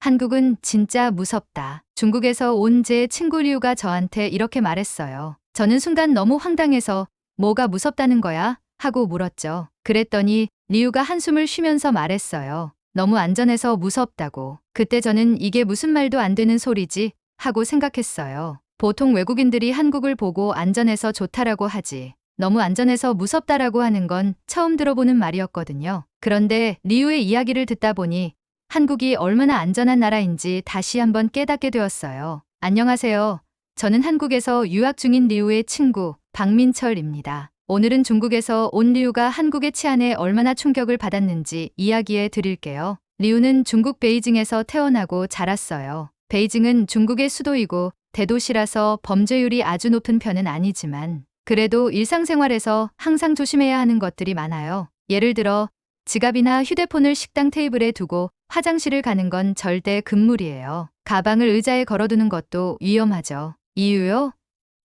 한국은 진짜 무섭다. 중국에서 온 제 친구 리우가 저한테 이렇게 말했어요. 저는 순간 너무 황당해서 뭐가 무섭다는 거야? 하고 물었죠. 그랬더니 리우가 한숨을 쉬면서 말했어요. 너무 안전해서 무섭다고. 그때 저는 이게 무슨 말도 안 되는 소리지? 하고 생각했어요. 보통 외국인들이 한국을 보고 안전해서 좋다라고 하지. 너무 안전해서 무섭다라고 하는 건 처음 들어보는 말이었거든요. 그런데 리우의 이야기를 듣다 보니 한국이 얼마나 안전한 나라인지 다시 한번 깨닫게 되었어요. 안녕하세요. 저는 한국에서 유학 중인 리우의 친구 박민철입니다. 오늘은 중국에서 온 리우가 한국의 치안에 얼마나 충격을 받았는지 이야기해 드릴게요. 리우는 중국 베이징에서 태어나고 자랐어요. 베이징은 중국의 수도이고 대도시라서 범죄율이 아주 높은 편은 아니지만 그래도 일상생활에서 항상 조심해야 하는 것들이 많아요. 예를 들어 지갑이나 휴대폰을 식당 테이블에 두고 화장실을 가는 건 절대 금물이에요. 가방을 의자에 걸어두는 것도 위험하죠. 이유요?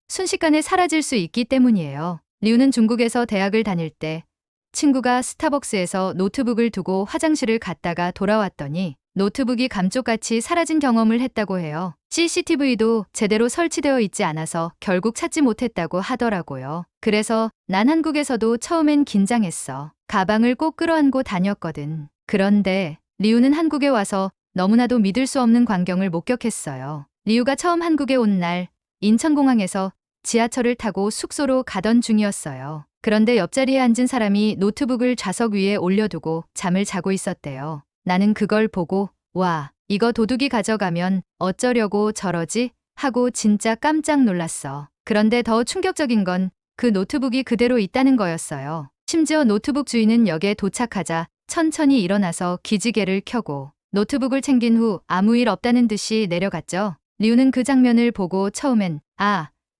순식간에 사라질 수 있기 때문이에요. 리우는 중국에서 대학을 다닐 때 친구가 스타벅스에서 노트북을 두고 화장실을 갔다가 돌아왔더니 노트북이 감쪽같이 사라진 경험을 했다고 해요. CCTV도 제대로 설치되어 있지 않아서 결국 찾지 못했다고 하더라고요. 그래서 난 한국에서도 처음엔 긴장했어. 가방을 꼭 끌어안고 다녔거든. 그런데 리우는 한국에 와서 너무나도 믿을 수 없는 광경을 목격했어요. 리우가 처음 한국에 온 날 인천공항에서 지하철을 타고 숙소로 가던 중이었어요. 그런데 옆자리에 앉은 사람이 노트북을 좌석 위에 올려두고 잠을 자고 있었대요. 나는 그걸 보고 와, 이거 도둑이 가져가면 어쩌려고 저러지? 하고 진짜 깜짝 놀랐어. 그런데 더 충격적인 건 그 노트북이 그대로 있다는 거였어요. 심지어 노트북 주인은 역에 도착하자 천천히 일어나서 기지개를 켜고 노트북을 챙긴 후 아무 일 없다는 듯이 내려갔죠. 리우는 그 장면을 보고 처음엔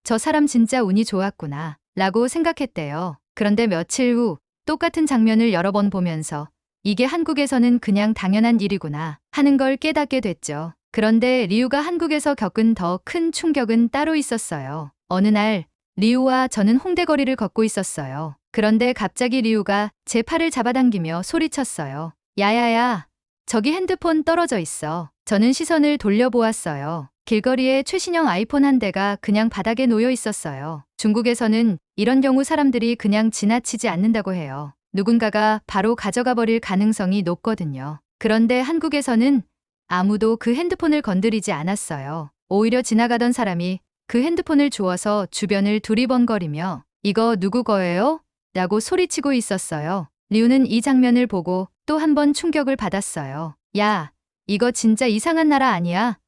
저 사람 진짜 운이 좋았구나 라고 생각했대요. 그런데 며칠 후 똑같은 장면을 여러 번 보면서 이게 한국에서는 그냥 당연한 일이구나 하는 걸 깨닫게 됐죠. 그런데 리우가 한국에서 겪은 더 큰 충격은 따로 있었어요. 어느 날 리우와 저는 홍대 거리를 걷고 있었어요. 그런데 갑자기 리우가 제 팔을 잡아당기며 소리쳤어요. 야야야, 저기 핸드폰 떨어져 있어. 저는 시선을 돌려보았어요. 길거리에 최신형 아이폰 한 대가 그냥 바닥에 놓여 있었어요. 중국에서는 이런 경우 사람들이 그냥 지나치지 않는다고 해요. 누군가가 바로 가져가 버릴 가능성이 높거든요. 그런데 한국에서는 아무도 그 핸드폰을 건드리지 않았어요. 오히려 지나가던 사람이 그 핸드폰을 주워서 주변을 두리번거리며 이거 누구 거예요? 라고 소리치고 있었어요. 리우는 이 장면을 보고 또 한 번 충격을 받았어요. 야, 이거 진짜 이상한 나라 아니야?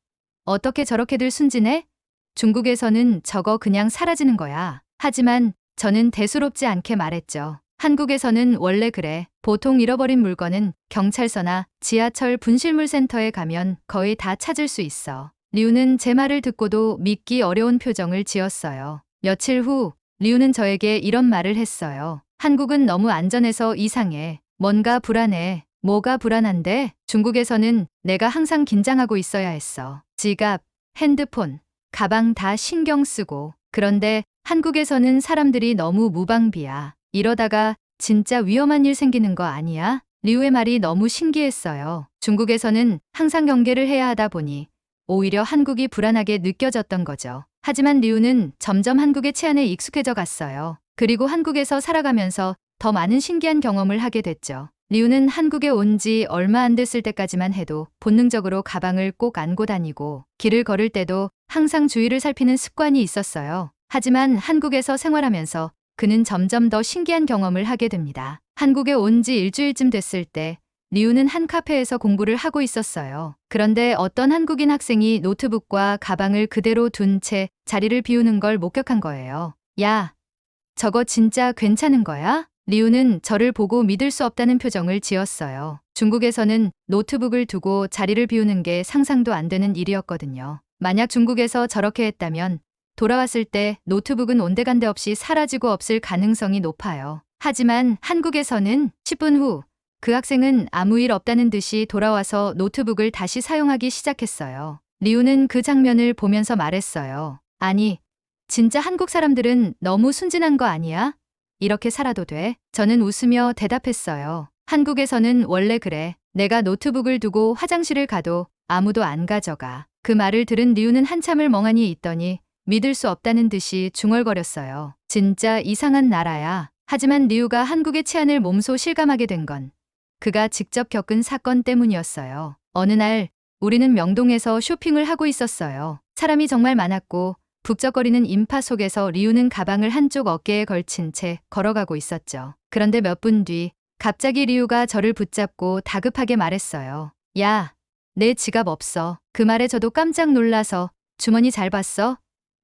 어떻게 저렇게들 순진해? 중국에서는 저거 그냥 사라지는 거야. 하지만 저는 대수롭지 않게 말했죠. 한국에서는 원래 그래. 보통 잃어버린 물건은 경찰서나 지하철 분실물 센터에 가면 거의 다 찾을 수 있어. 리우는 제 말을 듣고도 믿기 어려운 표정을 지었어요. 며칠 후 리우는 저에게 이런 말을 했어요. 한국은 너무 안전해서 이상해. 뭔가 불안해. 뭐가 불안한데? 중국에서는 내가 항상 긴장하고 있어야 했어. 지갑, 핸드폰, 가방 다 신경 쓰고. 그런데 한국에서는 사람들이 너무 무방비야. 이러다가 진짜 위험한 일 생기는 거 아니야? 리우의 말이 너무 신기했어요. 중국에서는 항상 경계를 해야 하다 보니 오히려 한국이 불안하게 느껴졌던 거죠. 하지만 리우는 점점 한국의 치안에 익숙해져 갔어요. 그리고 한국에서 살아가면서 더 많은 신기한 경험을 하게 됐죠. 리우는 한국에 온 지 얼마 안 됐을 때까지만 해도 본능적으로 가방을 꼭 안고 다니고 길을 걸을 때도 항상 주위를 살피는 습관이 있었어요. 하지만 한국에서 생활하면서 그는 점점 더 신기한 경험을 하게 됩니다. 한국에 온 지 일주일쯤 됐을 때 리우는 한 카페에서 공부를 하고 있었어요. 그런데 어떤 한국인 학생이 노트북과 가방을 그대로 둔 채 자리를 비우는 걸 목격한 거예요. 야, 저거 진짜 괜찮은 거야? 리우는 저를 보고 믿을 수 없다는 표정을 지었어요. 중국에서는 노트북을 두고 자리를 비우는 게 상상도 안 되는 일이었거든요. 만약 중국에서 저렇게 했다면 돌아왔을 때 노트북은 온데간데 없이 사라지고 없을 가능성이 높아요. 하지만 한국에서는 10분 후 그 학생은 아무 일 없다는 듯이 돌아와서 노트북을 다시 사용하기 시작했어요. 리우는 그 장면을 보면서 말했어요. 아니, 진짜 한국 사람들은 너무 순진한 거 아니야? 이렇게 살아도 돼? 저는 웃으며 대답했어요. 한국에서는 원래 그래. 내가 노트북을 두고 화장실을 가도 아무도 안 가져가. 그 말을 들은 리우는 한참을 멍하니 있더니 믿을 수 없다는 듯이 중얼거렸어요. 진짜 이상한 나라야. 하지만 리우가 한국의 치안을 몸소 실감하게 된 건 그가 직접 겪은 사건 때문이었어요. 어느 날 우리는 명동에서 쇼핑을 하고 있었어요. 사람이 정말 많았고 북적거리는 인파 속에서 리우는 가방을 한쪽 어깨에 걸친 채 걸어가고 있었죠. 그런데 몇 분 뒤 갑자기 리우가 저를 붙잡고 다급하게 말했어요. 야, 내 지갑 없어. 그 말에 저도 깜짝 놀라서 주머니 잘 봤어?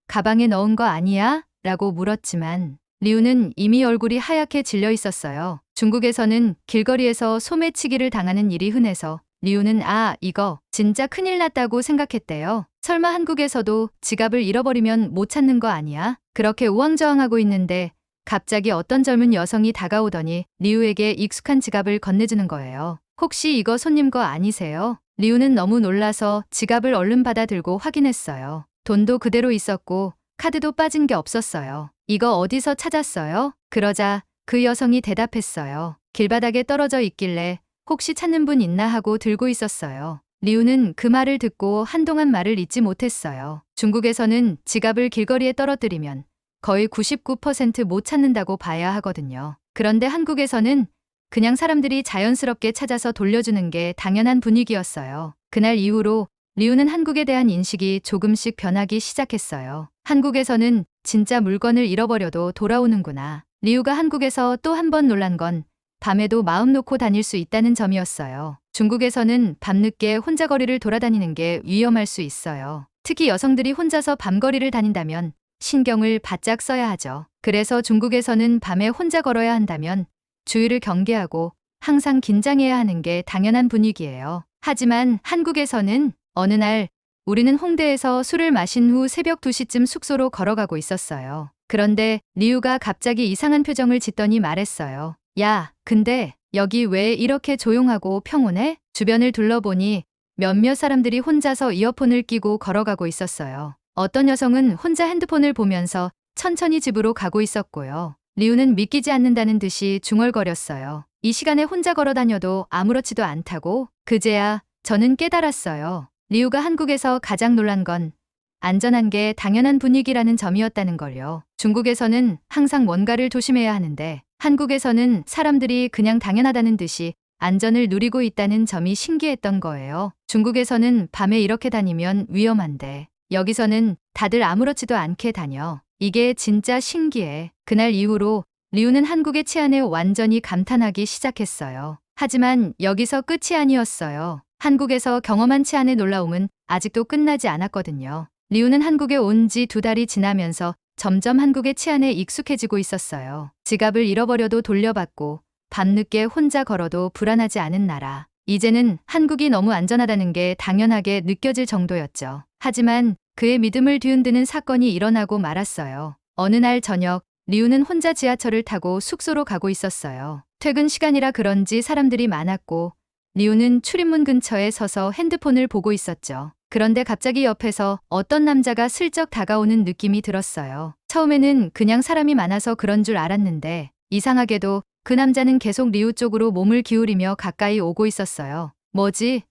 가방에 넣은 거 아니야? 라고 물었지만 리우는 이미 얼굴이 하얗게 질려 있었어요. 중국에서는 길거리에서 소매치기를 당하는 일이 흔해서 리우는 이거 진짜 큰일 났다고 생각했대요. 설마 한국에서도 지갑을 잃어버리면 못 찾는 거 아니야? 그렇게 우왕좌왕하고 있는데 갑자기 어떤 젊은 여성이 다가오더니 리우에게 익숙한 지갑을 건네주는 거예요. 혹시 이거 손님 거 아니세요? 리우는 너무 놀라서 지갑을 얼른 받아 들고 확인했어요. 돈도 그대로 있었고 카드도 빠진 게 없었어요. 이거 어디서 찾았어요? 그러자 그 여성이 대답했어요. 길바닥에 떨어져 있길래 혹시 찾는 분 있나 하고 들고 있었어요. 리우는 그 말을 듣고 한동안 말을 잇지 못했어요. 중국에서는 지갑을 길거리에 떨어뜨리면 거의 99%못 찾는다고 봐야 하거든요. 그런데 한국에서는 그냥 사람들이 자연스럽게 찾아서 돌려주는 게 당연한 분위기였어요. 그날 이후로 리우는 한국에 대한 인식이 조금씩 변하기 시작했어요. 한국에서는 진짜 물건을 잃어버려도 돌아오는구나. 리우가 한국에서 또 한 번 놀란 건 밤에도 마음 놓고 다닐 수 있다는 점이었어요. 중국에서는 밤늦게 혼자 거리를 돌아다니는 게 위험할 수 있어요. 특히 여성들이 혼자서 밤거리를 다닌다면 신경을 바짝 써야 하죠. 그래서 중국에서는 밤에 혼자 걸어야 한다면 주의를 경계하고 항상 긴장해야 하는 게 당연한 분위기예요. 하지만 한국에서는 어느 날 우리는 홍대에서 술을 마신 후 새벽 2시쯤 숙소로 걸어가고 있었어요. 그런데 리우가 갑자기 이상한 표정을 짓더니 말했어요. 야, 근데 여기 왜 이렇게 조용하고 평온해? 주변을 둘러보니 몇몇 사람들이 혼자서 이어폰을 끼고 걸어가고 있었어요. 어떤 여성은 혼자 핸드폰을 보면서 천천히 집으로 가고 있었고요. 리우는 믿기지 않는다는 듯이 중얼거렸어요. 이 시간에 혼자 걸어 다녀도 아무렇지도 않다고? 그제야 저는 깨달았어요. 리우가 한국에서 가장 놀란 건 안전한 게 당연한 분위기라는 점이었다는 걸요. 중국에서는 항상 뭔가를 조심해야 하는데 한국에서는 사람들이 그냥 당연하다는 듯이 안전을 누리고 있다는 점이 신기했던 거예요. 중국에서는 밤에 이렇게 다니면 위험한데 여기서는 다들 아무렇지도 않게 다녀. 이게 진짜 신기해. 그날 이후로 리우는 한국의 치안에 완전히 감탄하기 시작했어요. 하지만 여기서 끝이 아니었어요. 한국에서 경험한 치안의 놀라움은 아직도 끝나지 않았거든요. 리우는 한국에 온 지 2달이 지나면서 점점 한국의 치안에 익숙해지고 있었어요. 지갑을 잃어버려도 돌려받고 밤늦게 혼자 걸어도 불안하지 않은 나라. 이제는 한국이 너무 안전하다는 게 당연하게 느껴질 정도였죠. 하지만 그의 믿음을 뒤흔드는 사건이 일어나고 말았어요. 어느 날 저녁 리우는 혼자 지하철을 타고 숙소로 가고 있었어요. 퇴근 시간이라 그런지 사람들이 많았고 리우는 출입문 근처에 서서 핸드폰을 보고 있었죠. 그런데 갑자기 옆에서 어떤 남자가 슬쩍 다가오는 느낌이 들었어요. 처음에는 그냥 사람이 많아서 그런 줄 알았는데 이상하게도 그 남자는 계속 리우 쪽으로 몸을 기울이며 가까이 오고 있었어요. 뭐지?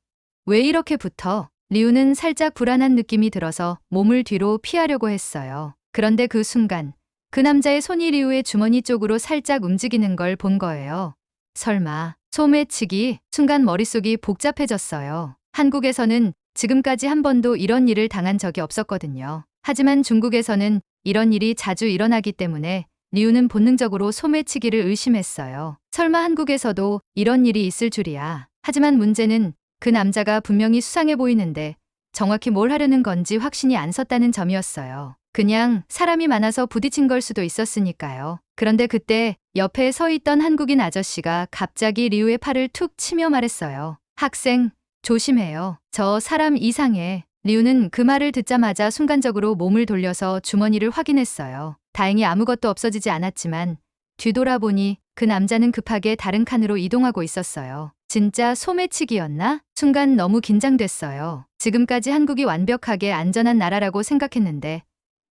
왜 이렇게 붙어? 리우는 살짝 불안한 느낌이 들어서 몸을 뒤로 피하려고 했어요. 그런데 그 순간 그 남자의 손이 리우의 주머니 쪽으로 살짝 움직이는 걸 본 거예요. 설마 소매치기? 순간 머릿속이 복잡해졌어요. 한국에서는 지금까지 한 번도 이런 일을 당한 적이 없었거든요. 하지만 중국에서는 이런 일이 자주 일어나기 때문에 리우는 본능적으로 소매치기를 의심했어요. 설마 한국에서도 이런 일이 있을 줄이야. 하지만 문제는 그 남자가 분명히 수상해 보이는데 정확히 뭘 하려는 건지 확신이 안 섰다는 점이었어요. 그냥 사람이 많아서 부딪힌 걸 수도 있었으니까요. 그런데 그때 옆에 서 있던 한국인 아저씨가 갑자기 리우의 팔을 툭 치며 말했어요. 학생, 조심해요. 저 사람 이상해. 리우는 그 말을 듣자마자 순간적으로 몸을 돌려서 주머니를 확인했어요. 다행히 아무것도 없어지지 않았지만 뒤돌아보니 그 남자는 급하게 다른 칸으로 이동하고 있었어요. 진짜 소매치기였나? 순간 너무 긴장됐어요. 지금까지 한국이 완벽하게 안전한 나라라고 생각했는데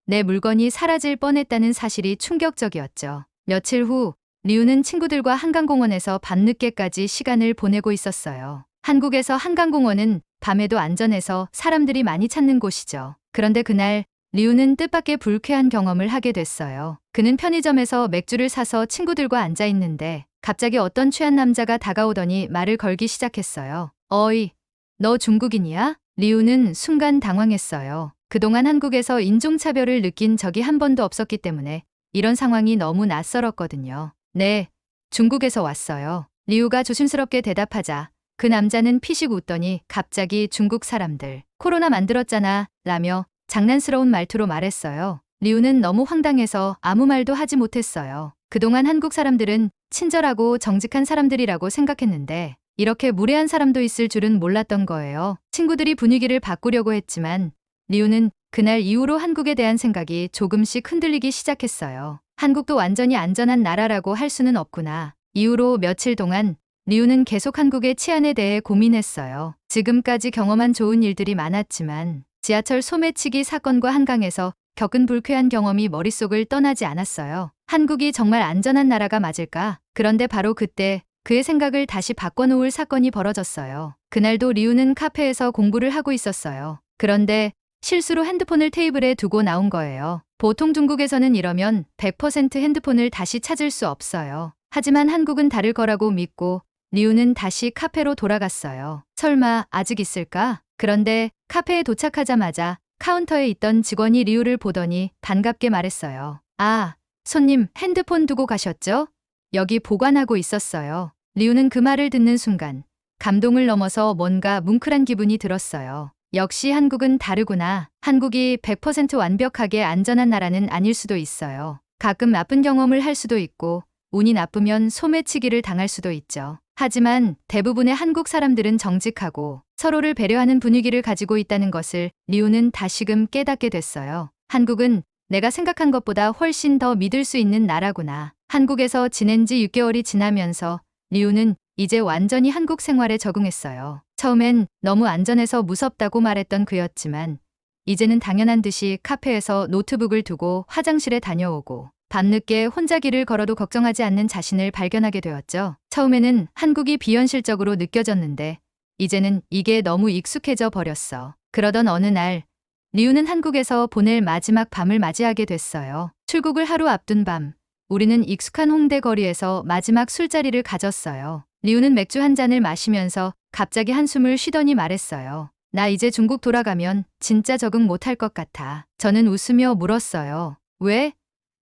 내 물건이 사라질 뻔했다는 사실이 충격적이었죠. 며칠 후 리우는 친구들과 한강공원에서 밤늦게까지 시간을 보내고 있었어요. 한국에서 한강공원은 밤에도 안전해서 사람들이 많이 찾는 곳이죠. 그런데 그날 리우는 뜻밖의 불쾌한 경험을 하게 됐어요. 그는 편의점에서 맥주를 사서 친구들과 앉아 있는데 갑자기 어떤 취한 남자가 다가오더니 말을 걸기 시작했어요. 어이, 너 중국인이야? 리우는 순간 당황했어요. 그동안 한국에서 인종차별을 느낀 적이 한 번도 없었기 때문에 이런 상황이 너무 낯설었거든요. 네, 중국에서 왔어요. 리우가 조심스럽게 대답하자 그 남자는 피식 웃더니 갑자기 중국 사람들 코로나 만들었잖아 라며 장난스러운 말투로 말했어요. 리우는 너무 황당해서 아무 말도 하지 못했어요. 그동안 한국 사람들은 친절하고 정직한 사람들이라고 생각했는데 이렇게 무례한 사람도 있을 줄은 몰랐던 거예요. 친구들이 분위기를 바꾸려고 했지만 리우는 그날 이후로 한국에 대한 생각이 조금씩 흔들리기 시작했어요. 한국도 완전히 안전한 나라라고 할 수는 없구나. 이후로 며칠 동안 리우는 계속 한국의 치안에 대해 고민했어요. 지금까지 경험한 좋은 일들이 많았지만 지하철 소매치기 사건과 한강에서 겪은 불쾌한 경험이 머릿속을 떠나지 않았어요. 한국이 정말 안전한 나라가 맞을까? 그런데 바로 그때 그의 생각을 다시 바꿔놓을 사건이 벌어졌어요. 그날도 리우는 카페에서 공부를 하고 있었어요. 그런데 실수로 핸드폰을 테이블에 두고 나온 거예요. 보통 중국에서는 이러면 100% 핸드폰을 다시 찾을 수 없어요. 하지만 한국은 다를 거라고 믿고 리우는 다시 카페로 돌아갔어요. 설마 아직 있을까? 그런데 카페에 도착하자마자 카운터에 있던 직원이 리우를 보더니 반갑게 말했어요. 아, 손님 핸드폰 두고 가셨죠? 여기 보관하고 있었어요. 리우는 그 말을 듣는 순간 감동을 넘어서 뭔가 뭉클한 기분이 들었어요. 역시 한국은 다르구나. 한국이 100% 완벽하게 안전한 나라는 아닐 수도 있어요. 가끔 나쁜 경험을 할 수도 있고 운이 나쁘면 소매치기를 당할 수도 있죠. 하지만 대부분의 한국 사람들은 정직하고 서로를 배려하는 분위기를 가지고 있다는 것을 리우는 다시금 깨닫게 됐어요. 한국은 내가 생각한 것보다 훨씬 더 믿을 수 있는 나라구나. 한국에서 지낸 지 6개월이 지나면서 리우는 이제 완전히 한국 생활에 적응했어요. 처음엔 너무 안전해서 무섭다고 말했던 그였지만 이제는 당연한 듯이 카페에서 노트북을 두고 화장실에 다녀오고 밤늦게 혼자 길을 걸어도 걱정하지 않는 자신을 발견하게 되었죠. 처음에는 한국이 비현실적으로 느껴졌는데 이제는 이게 너무 익숙해져 버렸어. 그러던 어느 날 리우는 한국에서 보낼 마지막 밤을 맞이하게 됐어요. 출국을 하루 앞둔 밤 우리는 익숙한 홍대 거리에서 마지막 술자리를 가졌어요. 리우는 맥주 한 잔을 마시면서 갑자기 한숨을 쉬더니 말했어요. 나 이제 중국 돌아가면 진짜 적응 못할 것 같아. 저는 웃으며 물었어요. 왜?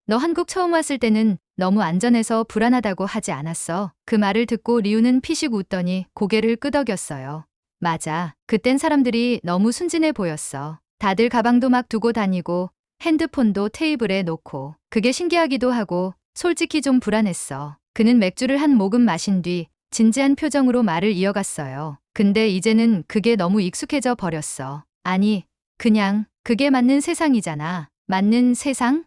너 한국 처음 왔을 때는 너무 안전해서 불안하다고 하지 않았어? 그 말을 듣고 리우는 피식 웃더니 고개를 끄덕였어요. 맞아. 그땐 사람들이 너무 순진해 보였어. 다들 가방도 막 두고 다니고 핸드폰도 테이블에 놓고. 그게 신기하기도 하고 솔직히 좀 불안했어. 그는 맥주를 한 모금 마신 뒤 진지한 표정으로 말을 이어갔어요. 근데 이제는 그게 너무 익숙해져 버렸어. 아니, 그냥 그게 맞는 세상이잖아. 맞는 세상?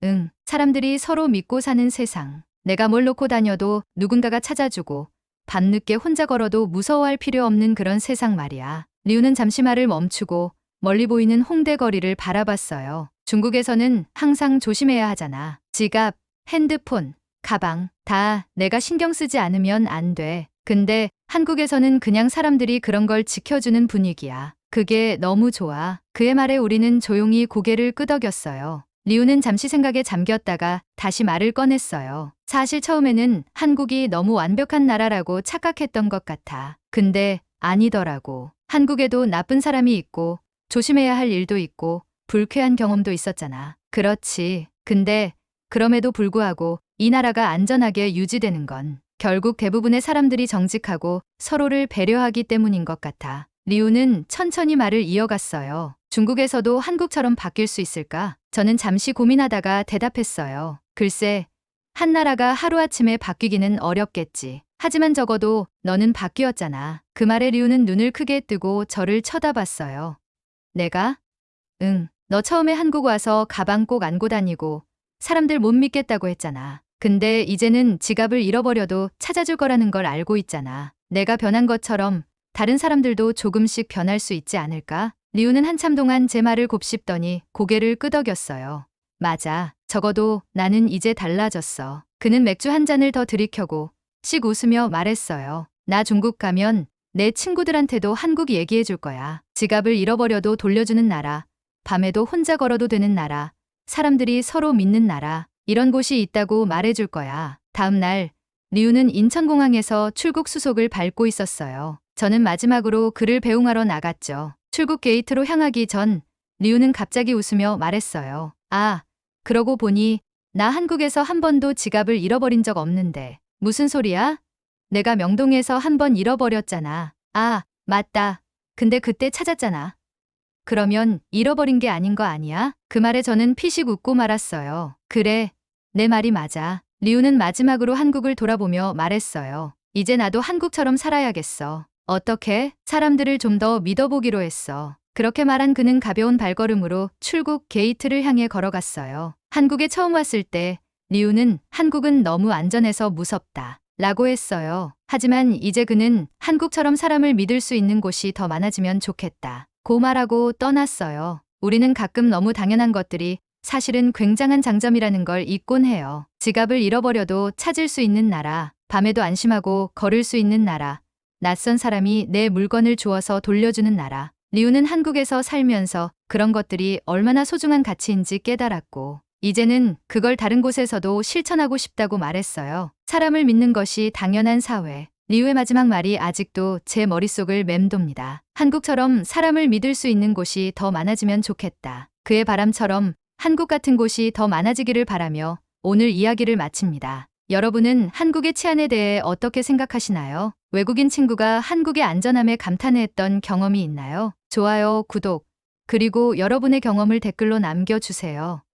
응, 사람들이 서로 믿고 사는 세상. 내가 뭘 놓고 다녀도 누군가가 찾아주고 밤늦게 혼자 걸어도 무서워할 필요 없는 그런 세상 말이야. 리우는 잠시 말을 멈추고 멀리 보이는 홍대 거리를 바라봤어요. 중국에서는 항상 조심해야 하잖아. 지갑, 핸드폰, 가방 다 내가 신경 쓰지 않으면 안 돼. 근데 한국에서는 그냥 사람들이 그런 걸 지켜주는 분위기야. 그게 너무 좋아. 그의 말에 우리는 조용히 고개를 끄덕였어요. 리우는 잠시 생각에 잠겼다가 다시 말을 꺼냈어요. 사실 처음에는 한국이 너무 완벽한 나라라고 착각했던 것 같아. 근데 아니더라고. 한국에도 나쁜 사람이 있고 조심해야 할 일도 있고 불쾌한 경험도 있었잖아. 그렇지. 근데 그럼에도 불구하고 이 나라가 안전하게 유지되는 건 결국 대부분의 사람들이 정직하고 서로를 배려하기 때문인 것 같아. 리우는 천천히 말을 이어갔어요. 중국에서도 한국처럼 바뀔 수 있을까? 저는 잠시 고민하다가 대답했어요. 글쎄, 한 나라가 하루아침에 바뀌기는 어렵겠지. 하지만 적어도 너는 바뀌었잖아. 그 말에 리우는 눈을 크게 뜨고 저를 쳐다봤어요. 내가? 응, 너 처음에 한국 와서 가방 꼭 안고 다니고 사람들 못 믿겠다고 했잖아. 근데 이제는 지갑을 잃어버려도 찾아줄 거라는 걸 알고 있잖아. 내가 변한 것처럼 다른 사람들도 조금씩 변할 수 있지 않을까? 리우는 한참 동안 제 말을 곱씹더니 고개를 끄덕였어요. 맞아. 적어도 나는 이제 달라졌어. 그는 맥주 한 잔을 더 들이켜고 씩 웃으며 말했어요. 나 중국 가면 내 친구들한테도 한국 얘기해 줄 거야. 지갑을 잃어버려도 돌려주는 나라, 밤에도 혼자 걸어도 되는 나라, 사람들이 서로 믿는 나라, 이런 곳이 있다고 말해 줄 거야. 다음 날, 리우는 인천공항에서 출국 수속을 밟고 있었어요. 저는 마지막으로 그를 배웅하러 나갔죠. 출국 게이트로 향하기 전, 리우는 갑자기 웃으며 말했어요. 아, 그러고 보니 나 한국에서 한 번도 지갑을 잃어버린 적 없는데. 무슨 소리야? 내가 명동에서 한 번 잃어버렸잖아. 아, 맞다. 근데 그때 찾았잖아. 그러면 잃어버린 게 아닌 거 아니야? 그 말에 저는 피식 웃고 말았어요. 그래, 내 말이 맞아. 리우는 마지막으로 한국을 돌아보며 말했어요. 이제 나도 한국처럼 살아야겠어. 어떻게? 사람들을 좀 더 믿어보기로 했어. 그렇게 말한 그는 가벼운 발걸음으로 출국 게이트를 향해 걸어갔어요. 한국에 처음 왔을 때 리우는 한국은 너무 안전해서 무섭다 라고 했어요. 하지만 이제 그는 한국처럼 사람을 믿을 수 있는 곳이 더 많아지면 좋겠다 고 말하고 떠났어요. 우리는 가끔 너무 당연한 것들이 사실은 굉장한 장점이라는 걸 잊곤 해요. 지갑을 잃어버려도 찾을 수 있는 나라, 밤에도 안심하고 걸을 수 있는 나라, 낯선 사람이 내 물건을 주워서 돌려주는 나라. 리우는 한국에서 살면서 그런 것들이 얼마나 소중한 가치인지 깨달았고, 이제는 그걸 다른 곳에서도 실천하고 싶다고 말했어요. 사람을 믿는 것이 당연한 사회. 리우의 마지막 말이 아직도 제 머릿속을 맴돕니다. 한국처럼 사람을 믿을 수 있는 곳이 더 많아지면 좋겠다. 그의 바람처럼 한국 같은 곳이 더 많아지기를 바라며 오늘 이야기를 마칩니다. 여러분은 한국의 치안에 대해 어떻게 생각하시나요? 외국인 친구가 한국의 안전함에 감탄했던 경험이 있나요? 좋아요, 구독, 그리고 여러분의 경험을 댓글로 남겨주세요.